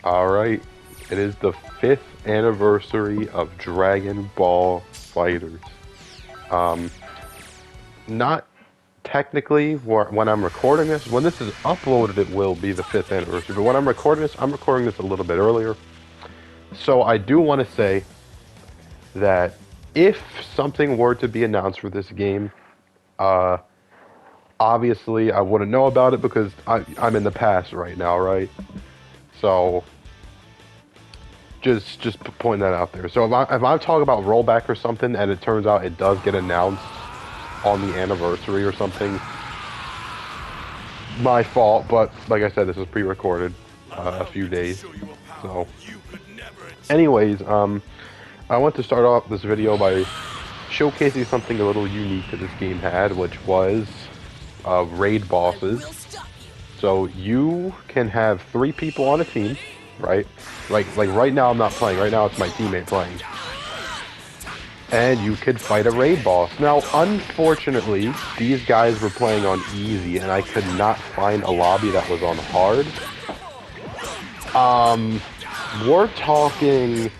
Alright, it is the 5th anniversary of Dragon Ball Fighterz. Not technically when I'm recording this. When this is uploaded, it will be the 5th anniversary. But when I'm recording this a little bit earlier. So I do want to say that if something were to be announced for this game, obviously I wouldn't know about it because I'm in the past right now, right? So just point that out there. So if I talk about rollback or something and it turns out it does get announced on the anniversary or something, my fault. But like I said, this was pre-recorded a few days. So anyways, I want to start off this video by showcasing something a little unique that this game had, which was raid bosses. So you can have 3 people on a team, right? Like right now I'm not playing. Right now it's my teammate playing. And you could fight a raid boss. Now, unfortunately, these guys were playing on easy, and I could not find a lobby that was on hard. We're talking,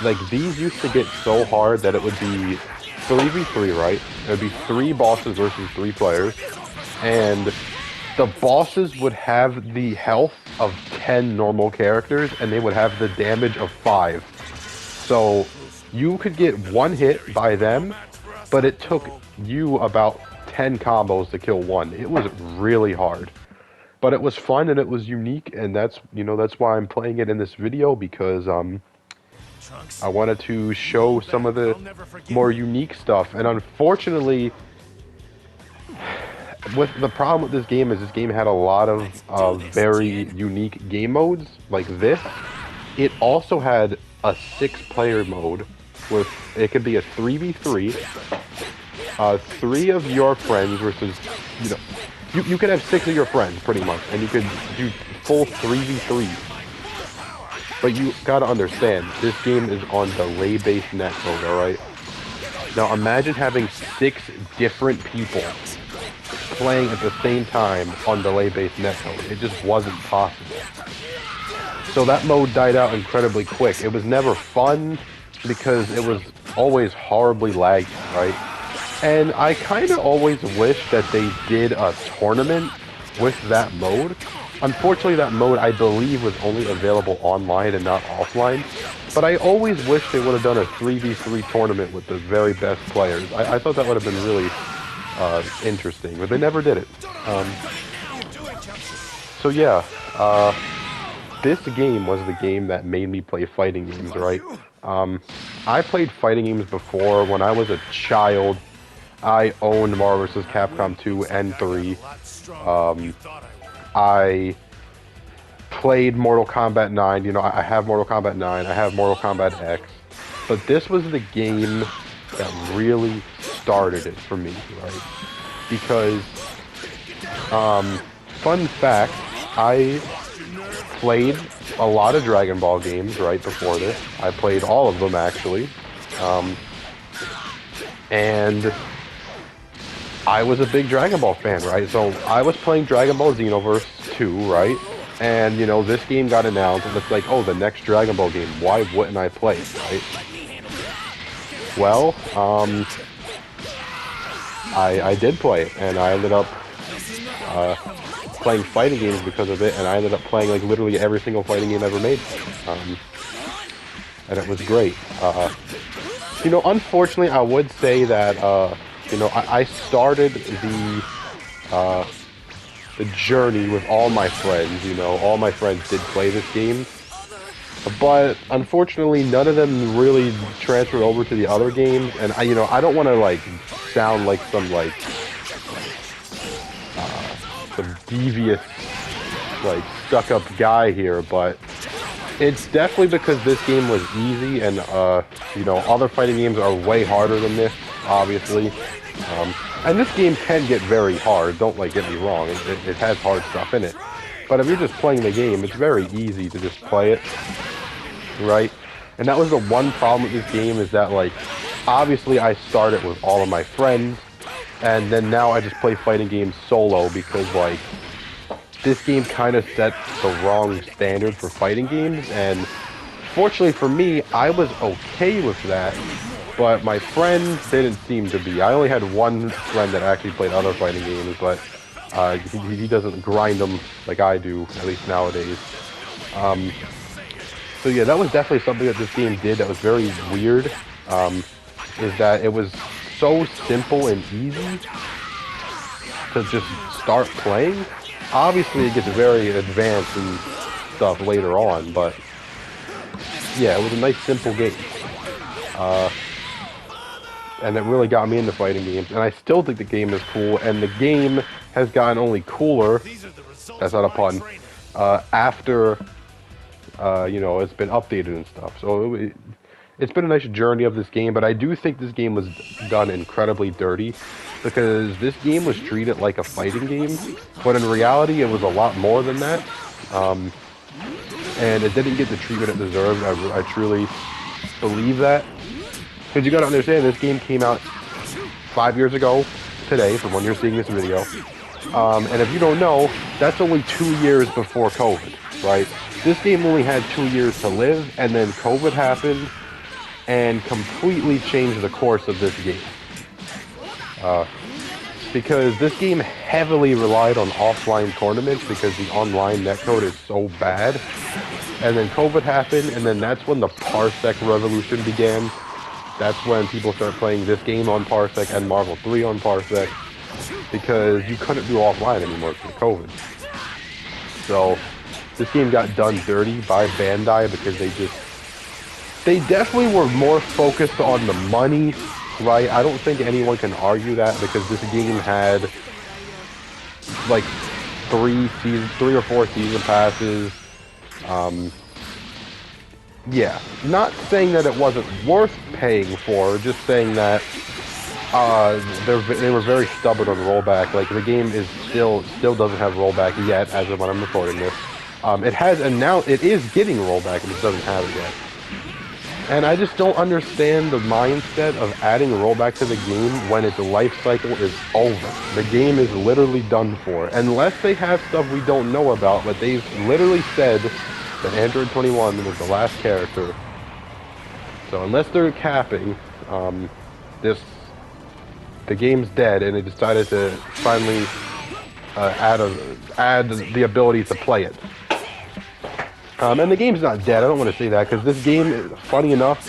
like, these used to get so hard that it would be 3v3, right? It would be 3 bosses versus 3 players, and the bosses would have the health of 10 normal characters, and they would have the damage of 5. So you could get 1 hit by them, but it took you about 10 combos to kill 1. It was really hard. But it was fun and it was unique, and that's why I'm playing it in this video, because I wanted to show some of the more unique stuff. And unfortunately, the problem with this game is this game had a lot of very unique game modes like this. It also had a 6-player mode with, it could be a 3v3, 3 of your friends versus, you could have 6 of your friends pretty much, and you could do full 3v3. But you gotta understand, this game is on delay-based net mode, alright? Now imagine having 6 different people playing at the same time on delay-based net mode. It just wasn't possible. So that mode died out incredibly quick. It was never fun because it was always horribly laggy, right? And I kind of always wish that they did a tournament with that mode. Unfortunately, that mode, I believe, was only available online and not offline. But I always wish they would have done a 3v3 tournament with the very best players. I thought that would have been really interesting, but they never did it. So yeah, this game was the game that made me play fighting games, right? I played fighting games before. When I was a child, I owned Marvel vs. Capcom 2 and 3. I played Mortal Kombat 9. I have Mortal Kombat 9. I have Mortal Kombat X. But this was the game that really started it for me, right? Because, fun fact, I played a lot of Dragon Ball games right before this. I played all of them, actually. And I was a big Dragon Ball fan, right? So I was playing Dragon Ball Xenoverse 2, right? And, this game got announced, and it's like, oh, the next Dragon Ball game. Why wouldn't I play it, right? Well, I did play it, and I ended up playing fighting games because of it, and I ended up playing, like, literally every single fighting game ever made. And it was great. Unfortunately, I would say that, I started the journey with all my friends. All my friends did play this game, but unfortunately, none of them really transferred over to the other games. And I don't want to sound like some devious, stuck-up guy here, but it's definitely because this game was easy, and other fighting games are way harder than this, obviously. And this game can get very hard, don't get me wrong, it has hard stuff in it. But if you're just playing the game, it's very easy to just play it, right? And that was the one problem with this game, is that obviously I started with all of my friends, and then now I just play fighting games solo because this game kind of set the wrong standard for fighting games, and fortunately for me, I was okay with that, but my friends didn't seem to be. I only had one friend that actually played other fighting games, but he doesn't grind them like I do, at least nowadays. So yeah, that was definitely something that this game did that was very weird, is that it was so simple and easy to just start playing. Obviously it gets very advanced and stuff later on, but yeah, it was a nice simple game. And it really got me into fighting games, and I still think the game is cool, and the game has gotten only cooler, that's not a pun, after, you know, it's been updated and stuff. So it's been a nice journey of this game, but I do think this game was done incredibly dirty, because this game was treated like a fighting game, but in reality it was a lot more than that, and it didn't get the treatment it deserved. I truly believe that. Because you gotta understand, this game came out 5 years ago today, from when you're seeing this video. And if you don't know, that's only 2 years before COVID, right? This game only had 2 years to live, and then COVID happened and completely changed the course of this game. Because this game heavily relied on offline tournaments because the online netcode is so bad. And then COVID happened, and then that's when the Parsec revolution began. That's when people start playing this game on Parsec and Marvel 3 on Parsec, because you couldn't do offline anymore because of COVID. So this game got done dirty by Bandai because they definitely were more focused on the money, right? I don't think anyone can argue that, because this game had like 3 or 4 season passes. Yeah, not saying that it wasn't worth paying for, just saying that they were very stubborn on rollback. Like, the game is still doesn't have rollback yet, as of when I'm recording this. It is getting rollback, and it doesn't have it yet. And I just don't understand the mindset of adding rollback to the game when its life cycle is over. The game is literally done for, unless they have stuff we don't know about. But they've literally said that Android 21 was the last character. So unless they're capping, the game's dead, and they decided to finally add the ability to play it. And the game's not dead. I don't want to say that, because this game, funny enough,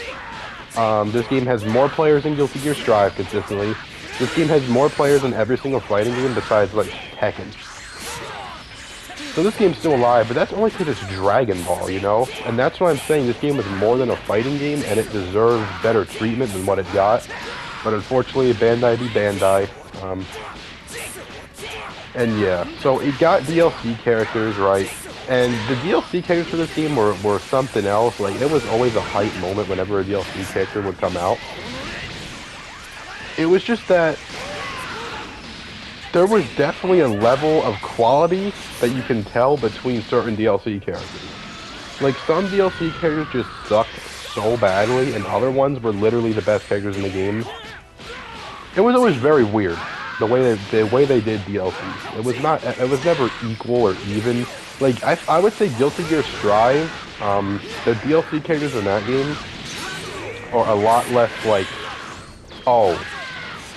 this game has more players than guiltygearstrive consistently. This game has more players than every single fighting game besides, like, Tekken. So this game's still alive, but that's only because it's Dragon Ball, you know? And that's why I'm saying this game was more than a fighting game, and it deserves better treatment than what it got. But unfortunately, Bandai be Bandai. And yeah, so it got DLC characters, right? And the DLC characters for this game were something else. Like, it was always a hype moment whenever a DLC character would come out. It was just that there was definitely a level of quality that you can tell between certain DLC characters. Like, some DLC characters just sucked so badly, and other ones were literally the best characters in the game. It was always very weird, the way they did DLCs. It was never equal or even. Like, I would say guiltygearstrive, the DLC characters in that game are a lot less like, oh,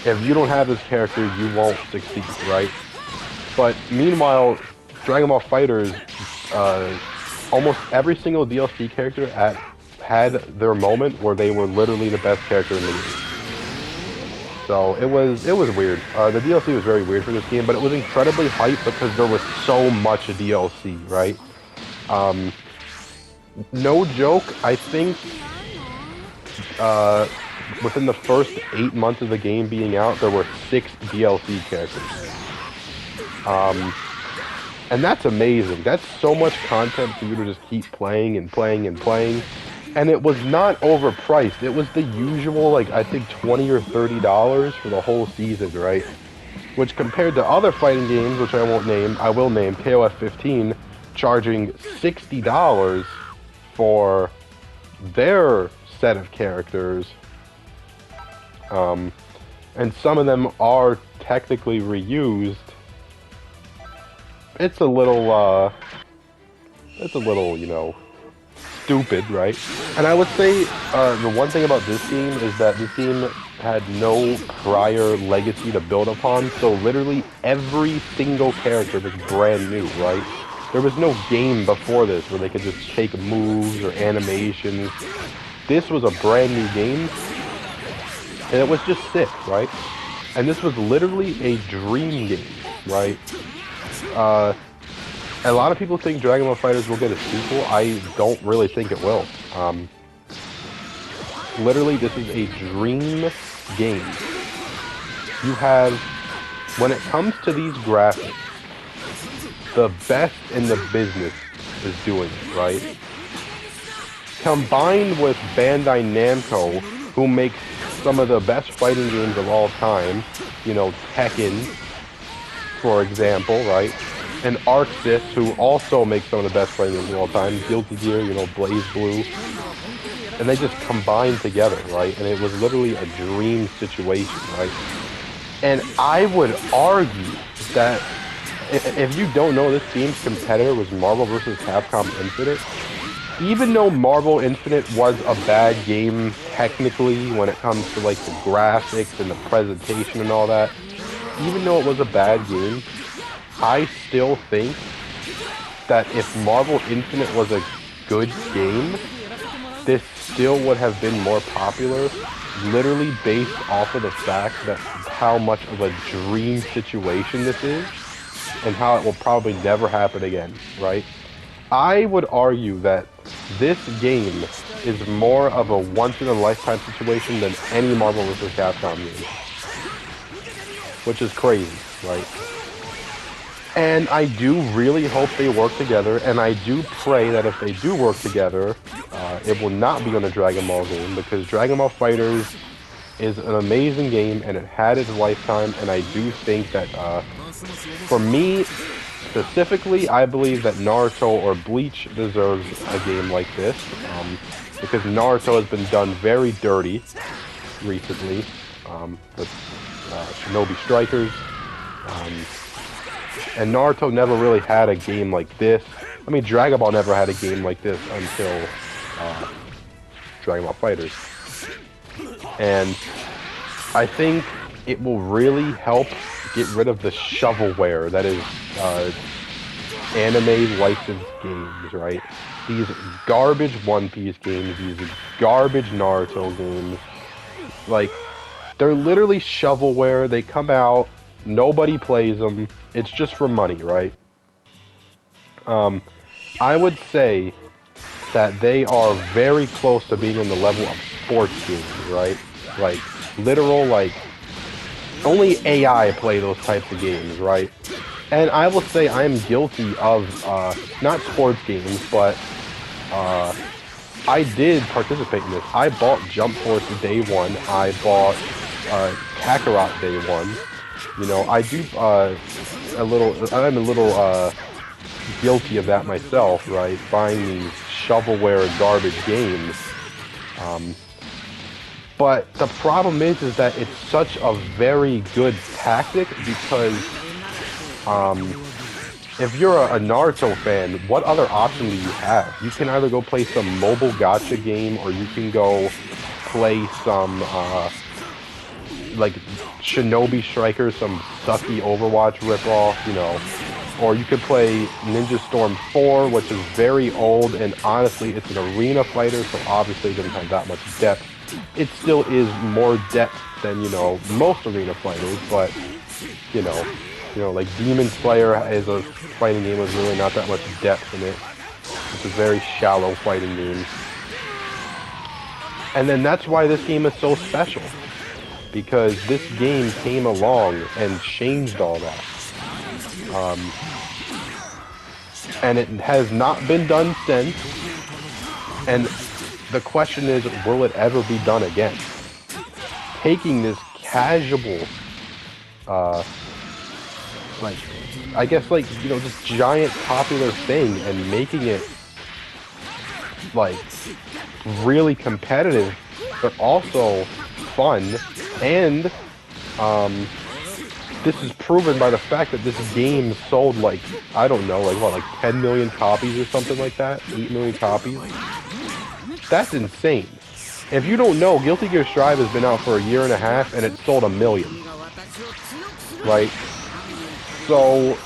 if you don't have this character, you won't succeed, right? But meanwhile, Dragon Ball FighterZ, almost every single DLC character had their moment where they were literally the best character in the game. So it was weird. The DLC was very weird for this game, but it was incredibly hyped because there was so much DLC, right? No joke, I think within the first 8 months of the game being out, there were 6 DLC characters. And that's amazing. That's so much content for you to just keep playing and playing and playing. And it was not overpriced. It was the usual, like, I think $20 or $30 for the whole season, right? Which, compared to other fighting games, which I will name, KOF 15, charging $60 for their set of characters. And some of them are technically reused. it's a little, you know, stupid, right? And I would say the one thing about this game is that this game had no prior legacy to build upon, so literally every single character was brand new, right? There was no game before this where they could just take moves or animations. This was a brand new game, and it was just sick, right? And this was literally a dream game, right? A lot of people think Dragon Ball FighterZ will get a sequel. I don't really think it will. Literally, this is a dream game. You have, when it comes to these graphics, the best in the business is doing it, right? Combined with Bandai Namco, who makes some of the best fighting games of all time, you know, Tekken, for example, right? And ArcSys, who also makes some of the best fighting games of all time, guiltygear, you know, Blaze Blue, and they just combined together, right? And it was literally a dream situation, right? And I would argue that if you don't know, this game's competitor was Marvel vs. Capcom Infinite. Even though Marvel Infinite was a bad game technically when it comes to like the graphics and the presentation and all that, even though it was a bad game, I still think that if Marvel Infinite was a good game, this still would have been more popular, literally based off of the fact that how much of a dream situation this is, and how it will probably never happen again, right? I would argue that this game is more of a once-in-a-lifetime situation than any Marvel vs. Capcom game. Which is crazy, right? And I do really hope they work together, and I do pray that if they do work together, it will not be on a Dragon Ball game, because Dragon Ball FighterZ is an amazing game, and it had its lifetime, and I do think that, for me, specifically, I believe that Naruto or Bleach deserves a game like this, because Naruto has been done very dirty recently, with Shinobi Strikers, and Naruto never really had a game like this. I mean, Dragon Ball never had a game like this until Dragon Ball FighterZ. And I think it will really help get rid of the shovelware that is anime licensed games, right? These garbage One Piece games, these garbage Naruto games, like, they're literally shovelware. They come out, nobody plays them. It's just for money, right? I would say that they are very close to being on the level of sports games, right? Like, literal, like, only AI play those types of games, right? And I will say I am guilty of, not sports games, but, I did participate in this. I bought Jump Force day one. I bought, Kakarot day one. You know, I do, I'm a little, guilty of that myself, right? Buying these shovelware garbage games. But the problem is that it's such a very good tactic, because if you're a Naruto fan, what other option do you have? You can either go play some mobile gacha game, or you can go play some like Shinobi Strikers, some sucky Overwatch ripoff, you know. Or you could play Ninja Storm 4, which is very old, and honestly, it's an arena fighter, so obviously it doesn't have that much depth. It still is more depth than, you know, most arena fighters, but, you know, like Demon Slayer is a fighting game with really not that much depth in it. It's a very shallow fighting game. And then that's why this game is so special, because this game came along and changed all that. And it has not been done since, and the question is, will it ever be done again? Taking this casual, like, I guess, like, you know, this giant popular thing and making it, like, really competitive, but also fun, and, this is proven by the fact that this game sold like, I don't know, like what, like 10 million copies or something like that? 8 million copies? That's insane. If you don't know, guiltygearstrive has been out for a year and a half and it sold 1 million. Right? So,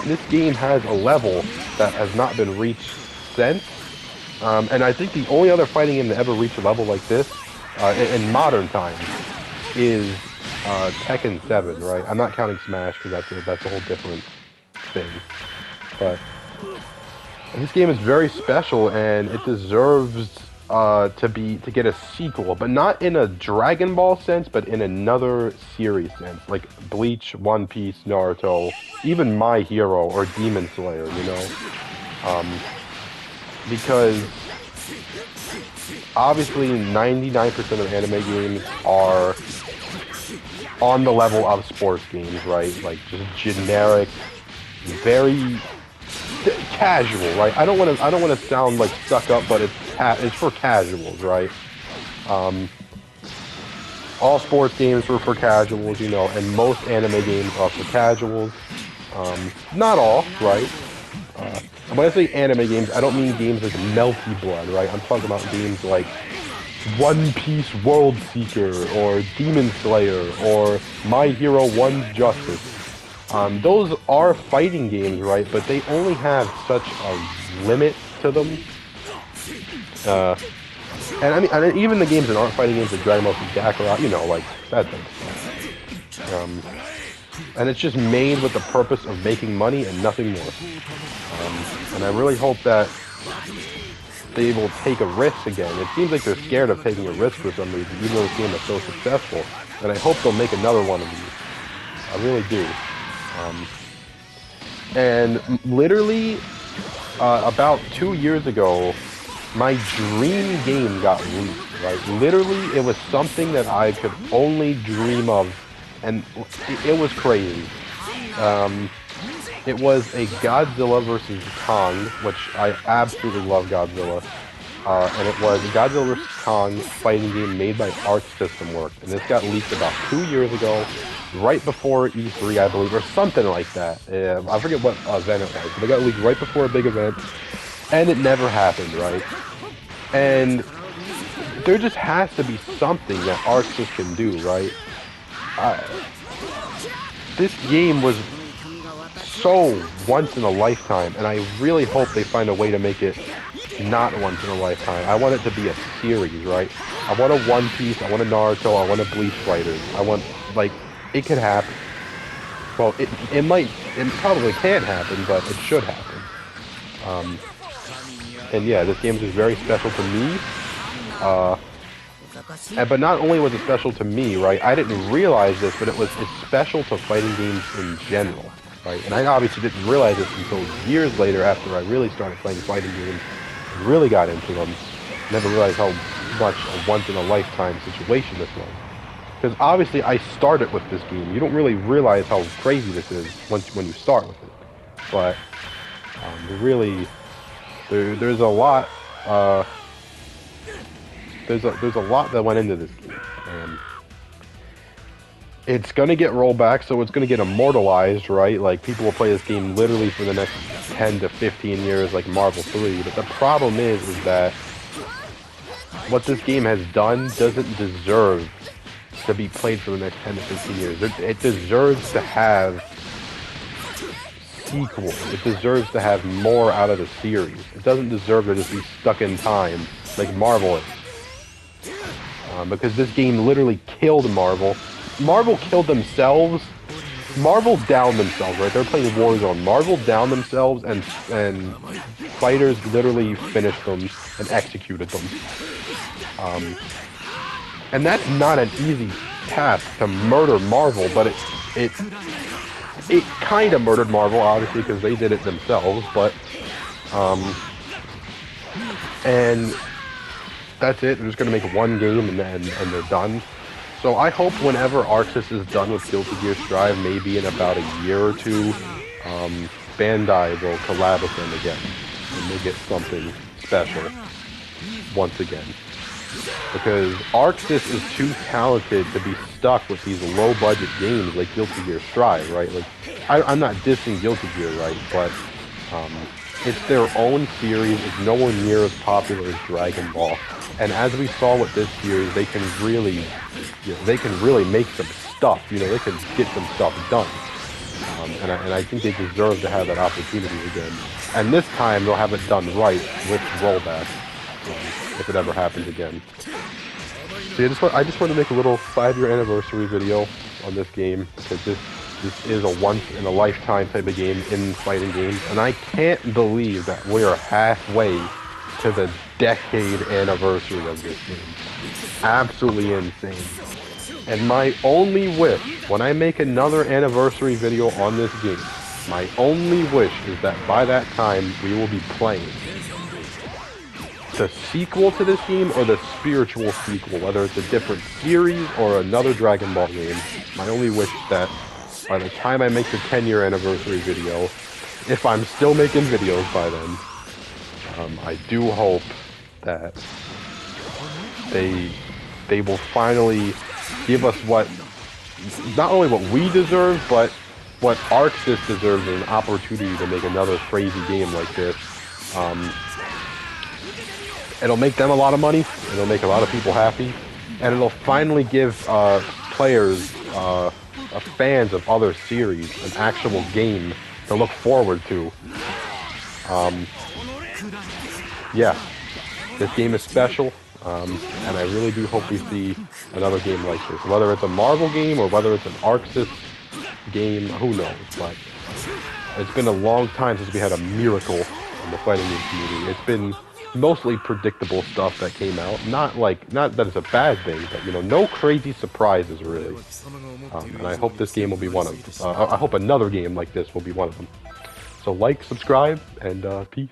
this game has a level that has not been reached since. And I think the only other fighting game to ever reach a level like this, in modern times, is Tekken 7, right? I'm not counting Smash because that's a whole different thing. But this game is very special and it deserves to get a sequel, but not in a Dragon Ball sense, but in another series sense, like Bleach, One Piece, Naruto, even My Hero or Demon Slayer, you know? Because obviously 99% of anime games are on the level of sports games, right? Like just generic, very casual, right? I don't want to sound like stuck up, but it's for casuals, right? All sports games are for casuals, you know, and most anime games are for casuals. Not all, right? When I say anime games, I don't mean games like meltyblood, right? I'm talking about games like One Piece World Seeker, or Demon Slayer, or My Hero One's Justice. Those are fighting games, right? But they only have such a limit to them. And I mean, even the games that aren't fighting games like Dragon Ball Kakarot, you know, like that type of stuff. And it's just made with the purpose of making money and nothing more. And I really hope that they will take a risk again. It seems like they're scared of taking a risk for some reason, even though this game is so successful. And I hope they'll make another one of these. I really do. And literally, about 2 years ago, my dream game got leaked, right? Literally, it was something that I could only dream of, and it was crazy. It was a Godzilla vs. Kong, which I absolutely love Godzilla. And it was a Godzilla vs. Kong fighting game made by Arc System Works. And this got leaked about 2 years ago, right before E3, I believe, or something like that. I forget what event it was, but it got leaked right before a big event, and it never happened, right? And there just has to be something that Arc System can do, right? This game was so once in a lifetime, and I really hope they find a way to make it not once in a lifetime. I want it to be a series, right? I want a One Piece, I want a Naruto, I want a Bleach Fighters. I want, like, it could happen. Well, it probably can't happen, but it should happen. And yeah, this game is just very special to me. But not only was it special to me, right? I didn't realize this, but it's special to fighting games in general, right? And I obviously didn't realize this until years later, after I really started playing fighting games, really got into them. Never realized how much a once-in-a-lifetime situation this was. Because obviously I started with this game. You don't really realize how crazy this is when you start with it. But really, there's a lot. There's a lot that went into this game. It's gonna get rollback, so it's gonna get immortalized, right? Like, people will play this game literally for the next 10 to 15 years, like Marvel 3. But the problem is that what this game has done doesn't deserve to be played for the next 10 to 15 years. It deserves to have sequels. It deserves to have more out of the series. It doesn't deserve to just be stuck in time like Marvel is. Because this game literally killed Marvel. Marvel killed themselves. Marvel downed themselves, right? They were playing Warzone. Marvel downed themselves, and Fighterz literally finished them and executed them. And that's not an easy task to murder Marvel, but it kind of murdered Marvel, obviously, because they did it themselves. But and that's it. They're just gonna make one game and they're done. So I hope whenever Arxis is done with Guiltygearstrive, maybe in about a year or two, Bandai will collab with them again, and we'll get something special once again. because ArcSys is too talented to be stuck with these low-budget games like guiltygearstrive, right? Like, I'm not dissing Guilty Gear, right? But it's their own series. It's nowhere near as popular as Dragon Ball. And as we saw with this series, they can really, make some stuff. You know, they can get some stuff done. And I think they deserve to have that opportunity again. And this time they'll have it done right with rollback, if it ever happens again. So yeah, I just wanted to make a little 5-year anniversary video on this game, because this is a once-in-a-lifetime type of game in fighting games, and I can't believe that we are halfway to the decade anniversary of this game. Absolutely insane. And my only wish, when I make another anniversary video on this game, my only wish is that by that time we will be playing the sequel to this game or the spiritual sequel, whether it's a different series or another Dragon Ball game. My only wish is that by the time I make the 10-year anniversary video, if I'm still making videos by then, I do hope that they will finally give us not only what we deserve, but what ArcSys deserves, an opportunity to make another crazy game like this. It'll make them a lot of money, it'll make a lot of people happy, and it'll finally give players, fans of other series, an actual game to look forward to. Yeah, this game is special, and I really do hope we see another game like this. Whether it's a Marvel game or whether it's an ArcSys game, who knows, but it's been a long time since we had a miracle in the fighting game community. It's been mostly predictable stuff that came out. Not that it's a bad thing, but you know, no crazy surprises really. And I hope this game will be one of them. I hope another game like this will be one of them. So like, subscribe, and peace.